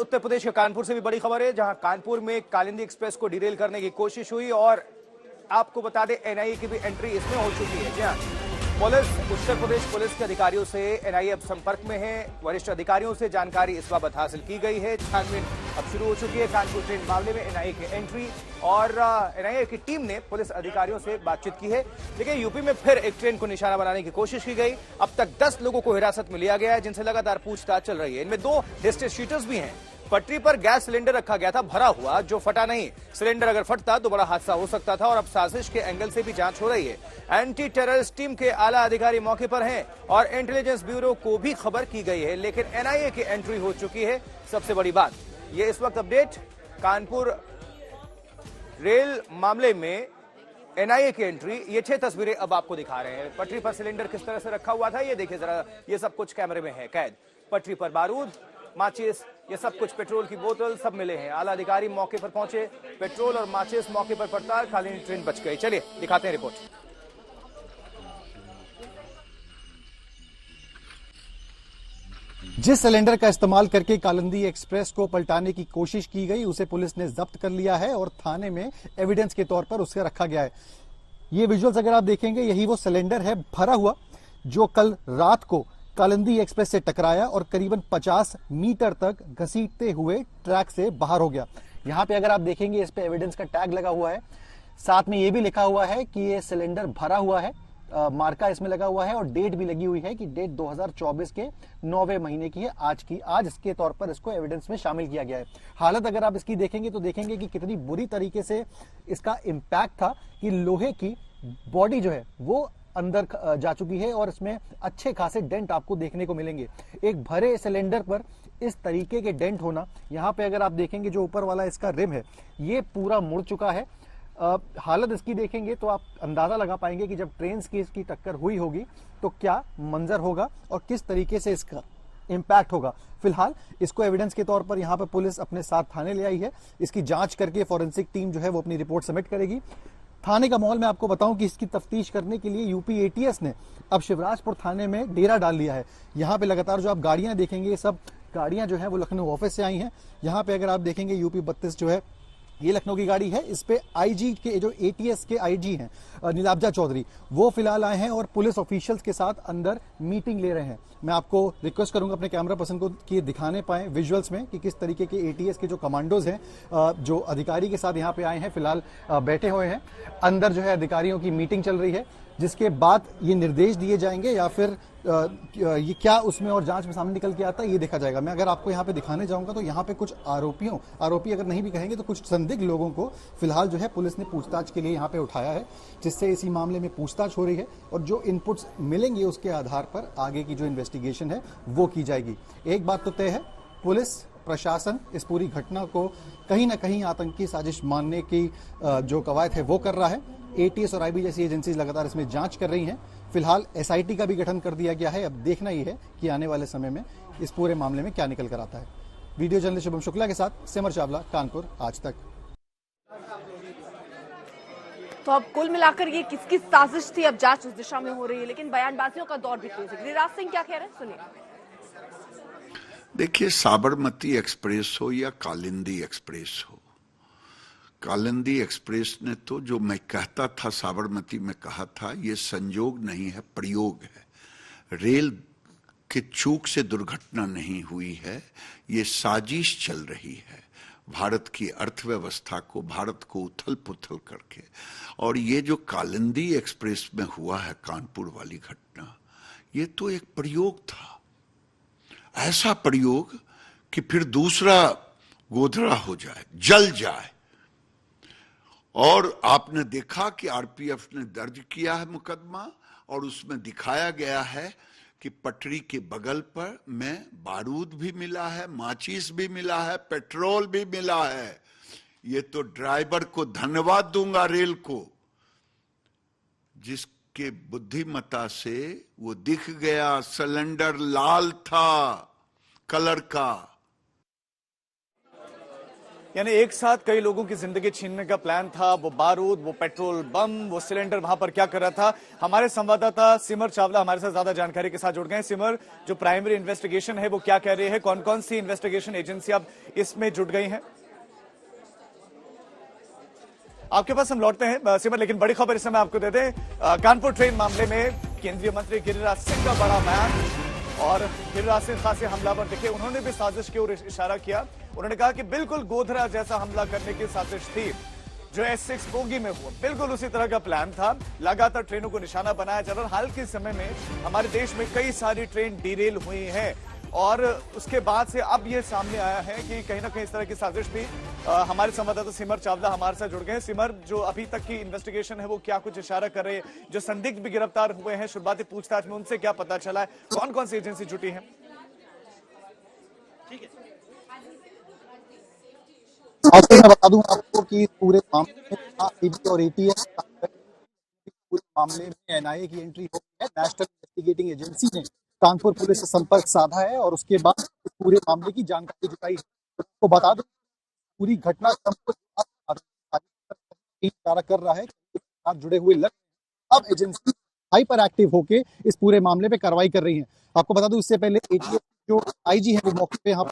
उत्तर प्रदेश के कानपुर से भी बड़ी खबर है, जहां कानपुर में कालिंदी एक्सप्रेस को डिरेल करने की कोशिश हुई और आपको बता दें एनआईए की भी एंट्री इसमें हो चुकी है। जी हां, पुलिस, उत्तर प्रदेश पुलिस के अधिकारियों से एनआईए अब संपर्क में है। वरिष्ठ अधिकारियों से जानकारी इस बाबत हासिल की गई है। छानबीन अब शुरू हो चुकी है कानपुर ट्रेन मामले में एनआईए की एंट्री, और एनआईए की टीम ने पुलिस अधिकारियों से बातचीत की है। लेकिन यूपी में फिर एक ट्रेन को निशाना बनाने की कोशिश की गई। अब तक 10 लोगों को हिरासत में लिया गया है, जिनसे लगातार पूछताछ चल रही है। इनमें 2 हिस्ट्री शीटर्स भी हैं। पटरी पर गैस सिलेंडर रखा गया था भरा हुआ, जो फटा नहीं। सिलेंडर अगर फटता तो बड़ा हादसा हो सकता था, और अब साजिश के एंगल से भी जांच हो रही है। एंटी टेररिस्ट टीम के आला अधिकारी मौके पर हैं और इंटेलिजेंस ब्यूरो को भी खबर की गई है, लेकिन एनआईए की एंट्री हो चुकी है। सबसे बड़ी बात ये इस वक्त अपडेट, कानपुर रेल मामले में एनआईए की एंट्री। ये 6 तस्वीरें अब आपको दिखा रहे हैं। पटरी पर सिलेंडर किस तरह से रखा हुआ था ये देखिए जरा, ये सब कुछ कैमरे में है कैद। पटरी पर बारूद, माचिस, ये सब कुछ, पेट्रोल की बोतल सब मिले हैं। आला अधिकारी मौके पर पहुंचे, पेट्रोल और माचिस मौके पर पड़ताल, कालिंदी ट्रेन बच गई। चलिए दिखाते हैं रिपोर्ट। जिस सिलेंडर का इस्तेमाल करके कालिंदी एक्सप्रेस को पलटाने की कोशिश की गई, उसे पुलिस ने जब्त कर लिया है और थाने में एविडेंस के तौर पर उसे रखा गया है। ये विजुअल्स अगर आप देखेंगे, यही वो सिलेंडर है भरा हुआ, जो कल रात को कालिंदी एक्सप्रेस से टकराया और करीबन 50 मीटर तक घसीटते हुए ट्रैक से बाहर हो गया। यहां पे अगर आप देखेंगे, इस पे एविडेंस का टैग लगा हुआ है, साथ में ये भी लिखा हुआ है कि ये सिलेंडर भरा हुआ है। मार्का इसमें लगा हुआ है और डेट भी लगी हुई है कि डेट 2024 के 9वें महीने की है, आज की। आज इसके तौर पर इसको एविडेंस में शामिल किया गया है। हालत अगर आप इसकी देखेंगे तो देखेंगे कि कितनी बुरी तरीके से इसका इम्पैक्ट था, कि लोहे की बॉडी जो है वो अंदर जा चुकी है और इसमें अच्छे खासे डेंट आपको देखने को मिलेंगे। एक भरे सिलेंडर पर इस तरीके के डेंट होना, यहाँ पे अगर आप देखेंगे जो ऊपर वाला इसका रिम है ये पूरा मुड़ चुका है। हालत इसकी देखेंगे तो आप अंदाजा लगा पाएंगे कि जब ट्रेन की इसकी टक्कर हुई होगी तो क्या मंजर होगा और किस तरीके से इसका इम्पैक्ट होगा। फिलहाल इसको एविडेंस के तौर पर यहाँ पर पुलिस अपने साथ थाने ले आई है। इसकी जांच करके फॉरेंसिक टीम जो है वो अपनी रिपोर्ट सबमिट करेगी। थाने का माहौल मैं आपको बताऊं कि इसकी तफ्तीश करने के लिए यूपी एटीएस ने अब शिवराजपुर थाने में डेरा डाल लिया है। यहाँ पे लगातार जो आप गाड़ियां देखेंगे, ये सब गाड़ियां जो है वो लखनऊ ऑफिस से आई हैं। यहाँ पे अगर आप देखेंगे यूपी 32 जो है ये लखनऊ की गाड़ी है। इस पे आईजी के जो एटीएस के आईजी हैं नीलाब्जा चौधरी, वो फिलहाल आए हैं और पुलिस ऑफिशियल्स के साथ अंदर मीटिंग ले रहे हैं। मैं आपको रिक्वेस्ट करूंगा अपने कैमरा पर्सन को कि दिखाने पाए विजुअल्स में कि किस तरीके के एटीएस के जो कमांडोज हैं, जो अधिकारी के साथ यहाँ पे आए हैं, फिलहाल बैठे हुए हैं। अंदर जो है अधिकारियों की मीटिंग चल रही है, जिसके बाद ये निर्देश दिए जाएंगे या फिर ये क्या उसमें और जांच में सामने निकल के आता है ये देखा जाएगा। मैं अगर आपको यहाँ पे दिखाने जाऊंगा तो यहाँ पे कुछ आरोपी अगर नहीं भी कहेंगे तो कुछ संदिग्ध लोगों को फिलहाल जो है पुलिस ने पूछताछ के लिए यहाँ पे उठाया है, जिससे इसी मामले में पूछताछ हो रही है और जो इनपुट्स मिलेंगे उसके आधार पर आगे की जो इन्वेस्टिगेशन है वो की जाएगी। एक बात तो तय है, पुलिस प्रशासन इस पूरी घटना को कहीं ना कहीं आतंकी साजिश मानने की जो कवायद है वो कर रहा है। एटीएस और आईबी जैसी एजेंसीज लगातार इसमें जांच कर रही हैं। फिलहाल एसआईटी का भी गठन कर दिया गया है। अब देखना ही है कि आने वाले समय में इस पूरे मामले में क्या निकल कर आता है। वीडियो जर्नलिस्ट शुभम शुक्ला के साथ सिमर चावला, कानपुर, आज तक। तो अब कुल मिलाकर ये किसकी साजिश थी, अब जांच उस दिशा में हो रही है, लेकिन बयानबाजियों का दौर भी तेज है। गिरिराज सिंह क्या कह रहे हैं, सुनिए। देखिए, साबरमती एक्सप्रेस हो या कालिंदी एक्सप्रेस हो, कालिंदी एक्सप्रेस ने तो जो मैं कहता था साबरमती में कहा था, ये संयोग नहीं है, प्रयोग है। रेल के चूक से दुर्घटना नहीं हुई है, ये साजिश चल रही है भारत की अर्थव्यवस्था को, भारत को उथल पुथल करके। और ये जो कालिंदी एक्सप्रेस में हुआ है कानपुर वाली घटना, ये तो एक प्रयोग था। ऐसा प्रयोग कि फिर दूसरा गोधरा हो जाए, जल जाए। और आपने देखा कि आरपीएफ ने दर्ज किया है मुकदमा और उसमें दिखाया गया है कि पटरी के बगल पर में बारूद भी मिला है, माचिस भी मिला है, पेट्रोल भी मिला है। ये तो ड्राइवर को धन्यवाद दूंगा, रेल को, जिसके बुद्धिमत्ता से वो दिख गया। सिलेंडर लाल था कलर का। यानी एक साथ कई लोगों की जिंदगी छीनने का प्लान था। वो बारूद, वो पेट्रोल बम, वो सिलेंडर वहां पर क्या कर रहा था। हमारे संवाददाता सिमर चावला हमारे साथ ज्यादा जानकारी के साथ जुड़ गए। सिमर, जो प्राइमरी इन्वेस्टिगेशन है वो क्या कह रही है, कौन कौन सी इन्वेस्टिगेशन एजेंसी अब इसमें जुट गई हैं? आपके पास हम लौटते हैं सिमर, लेकिन बड़ी खबर इस समय आपको देते हैं। कानपुर ट्रेन मामले में केंद्रीय मंत्री गिरिराज सिंह का बड़ा बयान, और गिरिराज सिंह खासे हमलावर दिखे। उन्होंने भी साजिश की ओर इशारा किया। उन्होंने कहा कि बिल्कुल गोधरा जैसा हमला करने की साजिश थी जो S6 बोगी में हुआ, बिल्कुल उसी तरह का प्लान था। लगातार ट्रेनों को निशाना बनाया जा रहा है। हाल के समय में हमारे देश में कई सारी ट्रेन डिरेल हुई हैं, और उसके बाद से अब ये सामने आया है कि कहीं ना कहीं इस तरह की साजिश थी। हमारे संवाददाता सिमर चावला हमारे साथ जुड़ गए हैं। सिमर, जो अभी तक की इन्वेस्टिगेशन है वो क्या कुछ इशारा कर रही है? जो संदिग्ध भी गिरफ्तार हुए हैं, शुरुआती पूछताछ में उनसे क्या पता चला है? कौन कौन सी एजेंसी जुटी है? आपको मैं बता दूं आपको कि पूरे मामले में IB और ATS पूरे मामले में NIA की एंट्री हो गई है। नेशनल इन्वेस्टिगेटिंग एजेंसी ने कानपुर पुलिस से संपर्क साधा है और उसके बाद पूरे मामले की जानकारी जुटाई है। तो बता दूं पूरी घटनाक्रम को इशारा कर रहा है कि साथ जुड़े हुए लग अब एजेंसी हाइपर एक्टिव होके इस पूरे मामले पे कार्रवाई कर रही है। आपको बता दूं इससे पहले ATS जो IG है वो मौके पे यहाँ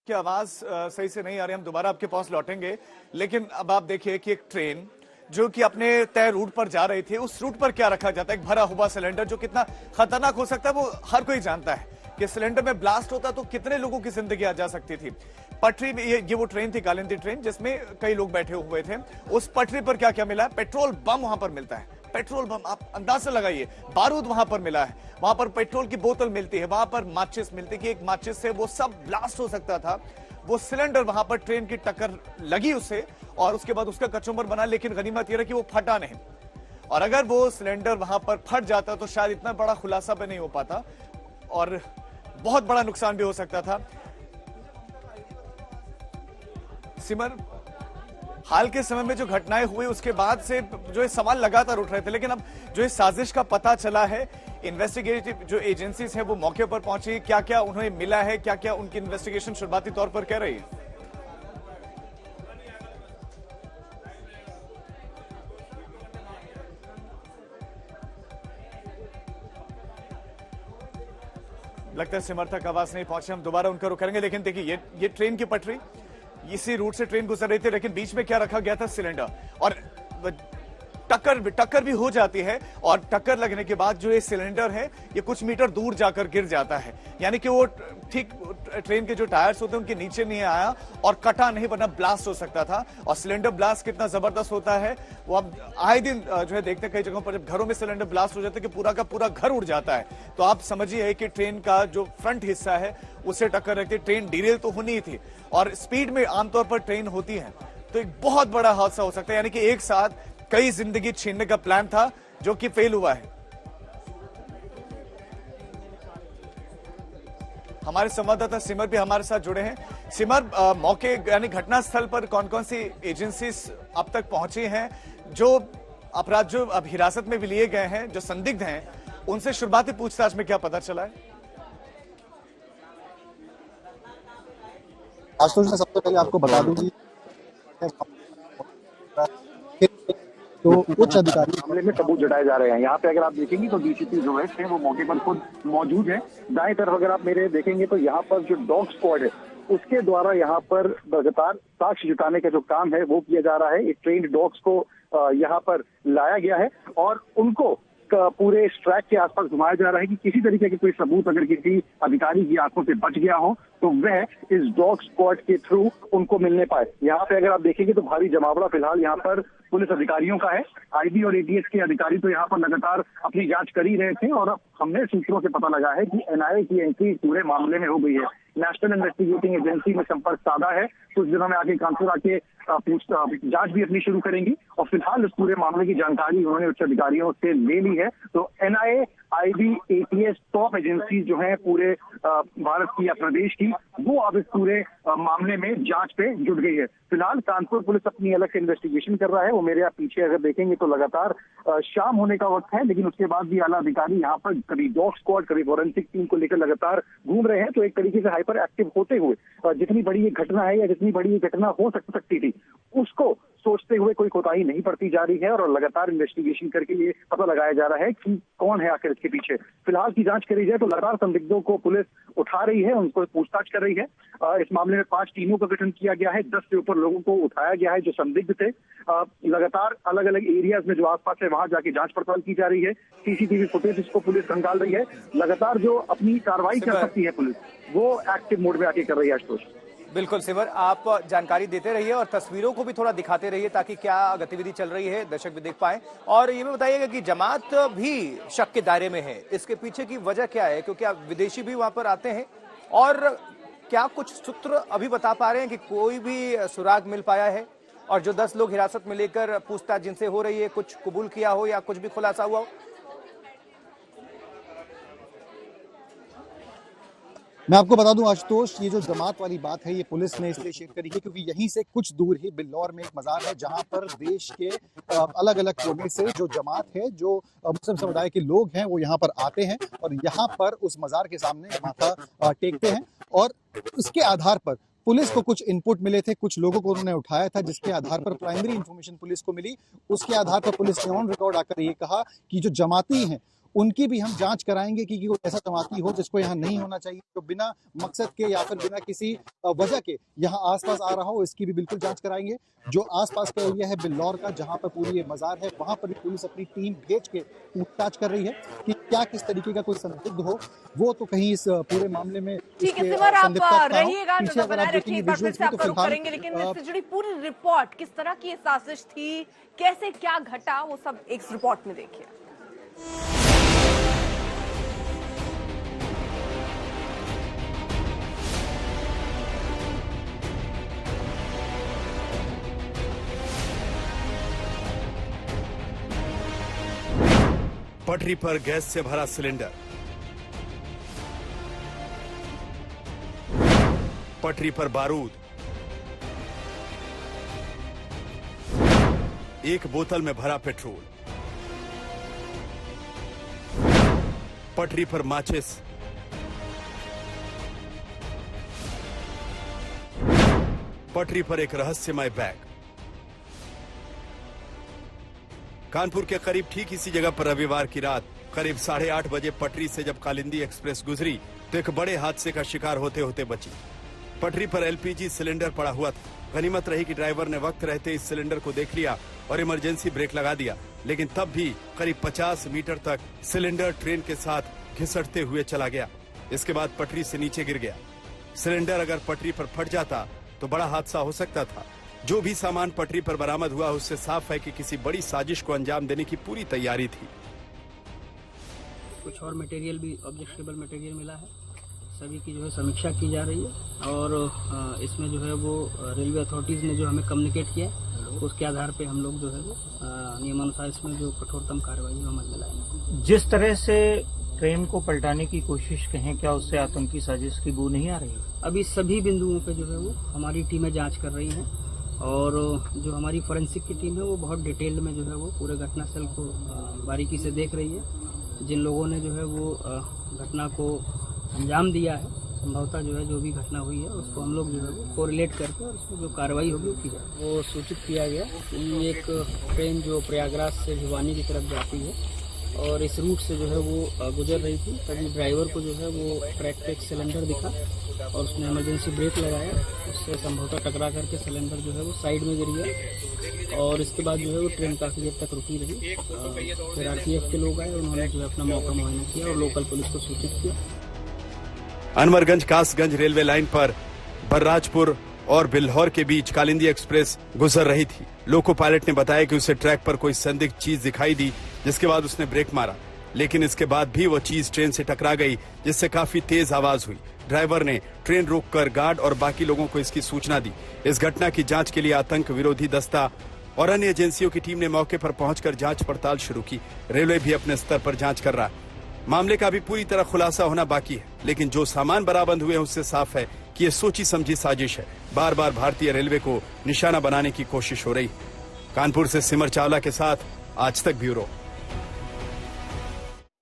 की आवाज सही से नहीं आ रही, हम दोबारा आपके पास लौटेंगे। लेकिन अब आप देखिए कि एक ट्रेन जो कि अपने तय रूट पर जा रही थी, उस रूट पर क्या रखा जाता है? एक भरा हुआ सिलेंडर जो कितना खतरनाक हो सकता है वो हर कोई जानता है कि सिलेंडर में ब्लास्ट होता तो कितने लोगों की जिंदगी आ जा सकती थी। पटरी में ये वो ट्रेन थी, कालिंदी ट्रेन, जिसमें कई लोग बैठे हुए थे। उस पटरी पर क्या क्या मिला? पेट्रोल बम वहां पर मिलता है। पेट्रोल बम, आप अंदाजा लगाइए। बारूद वहां पर मिला है, वहां पर पेट्रोल की बोतल मिलती है, वहां पर माचिस मिलती है कि एक माचिस से वो सब ब्लास्ट हो सकता था। वो सिलेंडर वहां पर ट्रेन की टक्कर लगी उससे, और उसके बाद उसका कचूमर बना, लेकिन गनीमत यह रही कि वो फटा नहीं। और अगर वो सिलेंडर वहां पर फट जाता तो शायद इतना बड़ा खुलासा भी नहीं हो पाता और बहुत बड़ा नुकसान भी हो सकता था। सिमर, हाल के समय में जो घटनाएं हुई उसके बाद से जो ये सवाल लगातार उठ रहे थे, लेकिन अब जो इस साजिश का पता चला है, इन्वेस्टिगेटिव जो एजेंसीज है वो मौके पर पहुंची, क्या क्या उन्हें मिला है, क्या क्या उनकी इन्वेस्टिगेशन शुरुआती तौर पर कह रही है? लगता है सिमर तक आवाज नहीं पहुंची, हम दोबारा उनका रुख करेंगे। लेकिन देखिए ये ट्रेन की पटरी, इसी रूट से ट्रेन गुजर रही थी, लेकिन बीच में क्या रखा गया था? सिलेंडर। और टक्कर भी हो जाती है, और टक्कर लगने के बाद जो ये सिलेंडर है ये कुछ मीटर दूर जाकर गिर जाता है। यानी कि वो ठीक ट्रेन के जो टायर्स होते हैं उनके नीचे नहीं आया और कटा नहीं, वरना ब्लास्ट हो सकता था। और सिलेंडर ब्लास्ट कितना जबरदस्त होता है वो अब आए दिन जो है देखते हैं कई जगहों पर, जब घरों में सिलेंडर ब्लास्ट हो जाता है कि पूरा का पूरा घर उड़ जाता है। तो आप समझिए कि ट्रेन का जो फ्रंट हिस्सा है उससे टक्कर लगती, ट्रेन डिरेल तो होनी ही थी, और स्पीड में आमतौर पर ट्रेन होती है तो एक बहुत बड़ा हादसा हो सकता है। यानी कि एक साथ कई जिंदगी छीनने का प्लान था जो कि फेल हुआ है। हमारे संवाददाता सिमर भी हमारे साथ जुड़े हैं। सिमर, मौके यानी घटनास्थल पर कौन कौन सी एजेंसीज अब तक पहुंची हैं? जो अपराध जो अब हिरासत में भी लिए गए हैं, जो संदिग्ध हैं, उनसे शुरुआती पूछताछ में क्या पता चला है? आशुतोष, मैं सबसे पहले आपको बता दूं कि तो उच्च अधिकारी मामले में सबूत जुटाए जा रहे हैं। यहाँ पे अगर आप देखेंगे तो DCP जो है वो मौके पर खुद मौजूद है। दाएं तरफ अगर आप मेरे देखेंगे तो यहाँ पर जो डॉग स्क्वाड है उसके द्वारा यहाँ पर लगातार साक्ष्य जुटाने का जो काम है वो किया जा रहा है। एक ट्रेंड डॉग्स को यहाँ पर लाया गया है और उनको पूरे इस ट्रैक के आसपास घुमाया जा रहा है कि किसी तरीके के कोई सबूत अगर किसी अधिकारी की आंखों से बच गया हो तो वह इस डॉग स्क्वाड के थ्रू उनको मिलने पाए। यहाँ पे अगर आप देखेंगे तो भारी जमावड़ा फिलहाल यहाँ पर पुलिस अधिकारियों का है। IB और ATS के अधिकारी तो यहाँ पर लगातार अपनी जांच कर ही रहे थे, और अब हमने सूत्रों से पता लगा है कि NIA की एंट्री पूरे मामले में हो गई है। नेशनल इन्वेस्टिगेटिंग एजेंसी में संपर्क साधा है, कुछ दिनों में आगे कानपुर आके जांच भी अपनी शुरू करेंगी, और फिलहाल इस पूरे मामले की जानकारी उन्होंने उच्च अधिकारियों से ले ली है। तो NIA, IB, ATS top agency जो है पूरे भारत की या प्रदेश की, वो अब इस पूरे मामले में जांच पे जुट गई है। फिलहाल कानपुर पुलिस अपनी अलग से इन्वेस्टिगेशन कर रहा है। वो मेरे आप पीछे अगर देखेंगे तो लगातार शाम होने का वक्त है, लेकिन उसके बाद भी आला अधिकारी यहाँ पर कभी डॉग स्क्वाड, कभी फॉरेंसिक टीम को लेकर लगातार घूम रहे हैं। तो एक तरीके से पर एक्टिव होते हुए जितनी बड़ी ये घटना है या जितनी बड़ी ये घटना हो सकती थी, उसको सोचते हुए कोई कोताही नहीं बरती जा रही है और लगातार इन्वेस्टिगेशन करके ये पता लगाया जा रहा है कि कौन है आखिर इसके पीछे। फिलहाल की जांच करी जाए तो लगातार संदिग्धों को पुलिस उठा रही है, उनको पूछताछ कर रही है। इस मामले में 5 टीमों का गठन किया गया है, 10 से ऊपर लोगों को उठाया गया है जो संदिग्ध थे। लगातार अलग अलग एरियाज में जो आसपास है वहां जाके जांच पड़ताल की जा रही है। सीसीटीवी फुटेज इसको पुलिस खंगाल रही है। लगातार जो अपनी कार्रवाई कर सकती है पुलिस, वो एक्टिव मोड में आके कर रही है। आशुतोष, बिल्कुल सिमर, आप जानकारी देते रहिए और तस्वीरों को भी थोड़ा दिखाते रहिए ताकि क्या गतिविधि चल रही है दर्शक भी देख पाए। और ये भी बताइएगा कि जमात भी शक के दायरे में है, इसके पीछे की वजह क्या है, क्योंकि आप विदेशी भी वहां पर आते हैं, और क्या कुछ सूत्र अभी बता पा रहे हैं कि कोई भी सुराग मिल पाया है, और जो 10 लोग हिरासत में लेकर पूछताछ जिनसे हो रही है कुछ कबूल किया हो या कुछ भी खुलासा हुआ हो? मैं आपको बता दूं आशुतोष, ये जो जमात वाली बात है ये पुलिस ने इसलिए शेयर करी है क्योंकि यहीं से कुछ दूर ही बिल्लौर में एक मजार है जहां पर देश के अलग अलग कोने से जो जमात है, जो मुस्लिम समुदाय के लोग हैं, वो यहाँ पर आते हैं और यहाँ पर उस मजार के सामने माथा टेकते हैं। और उसके आधार पर पुलिस को कुछ इनपुट मिले थे, कुछ लोगों को उन्होंने उठाया था, जिसके आधार पर प्राइमरी इंफॉर्मेशन पुलिस को मिली। उसके आधार पर पुलिस ने ऑन रिकॉर्ड आकर ये कहा कि जो जमाती हैं उनकी भी हम जांच कराएंगे कि कोई ऐसा जमाती हो जिसको यहाँ नहीं होना चाहिए, जो बिना मकसद के या फिर बिना किसी वजह के यहाँ आसपास आ रहा हो, इसकी भी बिल्कुल जांच कराएंगे। जो आसपास का एरिया है बिल्लौर का, जहाँ पर पूरी ये मजार है, वहां पर भी पुलिस अपनी टीम भेज के पूछताछ कर रही है कि क्या किस तरीके का कोई संदिग्ध हो, वो तो कहीं इस पूरे मामले में ठीक है सिमर, आप रहिएगा, नजर बनाए रखिए, एक बार फिर से आप रुक करेंगे, लेकिन इससे जुड़ी पूरी रिपोर्ट, किस तरह की साजिश थी, कैसे क्या घटा, वो सब एक रिपोर्ट में देखिए। पटरी पर गैस से भरा सिलेंडर, पटरी पर बारूद, एक बोतल में भरा पेट्रोल, पटरी पर माचिस, पटरी पर एक रहस्यमय बैग। कानपुर के करीब ठीक इसी जगह पर रविवार की रात करीब 8:30 बजे पटरी से जब कालिंदी एक्सप्रेस गुजरी तो एक बड़े हादसे का शिकार होते होते बची। पटरी पर एलपीजी सिलेंडर पड़ा हुआ था। गनीमत रही कि ड्राइवर ने वक्त रहते इस सिलेंडर को देख लिया और इमरजेंसी ब्रेक लगा दिया, लेकिन तब भी करीब 50 मीटर तक सिलेंडर ट्रेन के साथ घिसटते हुए चला गया। इसके बाद पटरी से नीचे गिर गया। सिलेंडर अगर पटरी पर फट जाता तो बड़ा हादसा हो सकता था। जो भी सामान पटरी पर बरामद हुआ उससे साफ है कि किसी बड़ी साजिश को अंजाम देने की पूरी तैयारी थी। कुछ और मटेरियल भी, ऑब्जेक्शनेबल मटेरियल मिला है, सभी की जो है समीक्षा की जा रही है और इसमें जो है वो रेलवे अथॉरिटीज ने जो हमें कम्युनिकेट किया उसके आधार पे हम लोग जो है वो नियमानुसार इसमें जो कठोरतम कार्रवाई अमल में लाएंगे। जिस तरह से ट्रेन को पलटाने की कोशिश कहें, क्या उससे आतंकी साजिश की बू नहीं आ रही? अभी सभी बिंदुओं पे जो है वो हमारी टीमें जांच कर रही हैं और जो हमारी फोरेंसिक की टीम है वो बहुत डिटेल में जो है वो पूरे घटनास्थल को बारीकी से देख रही है। जिन लोगों ने जो है वो घटना को अंजाम दिया है, संभवतः जो है जो भी घटना हुई है उसको हम लोग जो है वो कोरिलेट करके और उसमें जो कार्रवाई होगी वो की जाए। वो सूचित किया गया कि एक ट्रेन जो प्रयागराज से भिवानी की तरफ जाती है और इस रूट से जो है वो गुजर रही थी, तभी ड्राइवर को जो है वो ट्रैक पे एक सिलेंडर दिखा और उसने इमरजेंसी ब्रेक लगाया, उससे संभवतः टकरा करके सिलेंडर जो है वो साइड में गिर गया और इसके बाद जो है वो ट्रेन काफी देर तक रुकी रही। फिर आरपीएफ के लोग आए, उन्होंने जो है अपना मौका मुआयना किया और लोकल पुलिस को सूचित किया। अनवरगंज कासगंज रेलवे लाइन पर बर्राजपुर और बिल्हौर के बीच कालिंदी एक्सप्रेस गुजर रही थी। लोको पायलट ने बताया कि उसे ट्रैक पर कोई संदिग्ध चीज दिखाई दी, जिसके बाद उसने ब्रेक मारा, लेकिन इसके बाद भी वो चीज ट्रेन से टकरा गई, जिससे काफी तेज आवाज हुई। ड्राइवर ने ट्रेन रोककर गार्ड और बाकी लोगों को इसकी सूचना दी। इस घटना की जांच के लिए आतंक विरोधी दस्ता और अन्य एजेंसियों की टीम ने मौके पर पहुंचकर जांच पड़ताल शुरू की। रेलवे भी अपने स्तर पर जांच कर रहा है। मामले का भी पूरी तरह खुलासा होना बाकी है, लेकिन जो सामान बरामद हुए हैं उससे साफ है कि ये सोची समझी साजिश है। बार बार भारतीय रेलवे को निशाना बनाने की कोशिश हो रही। कानपुर से सिमर चावला के साथ आज तक ब्यूरो।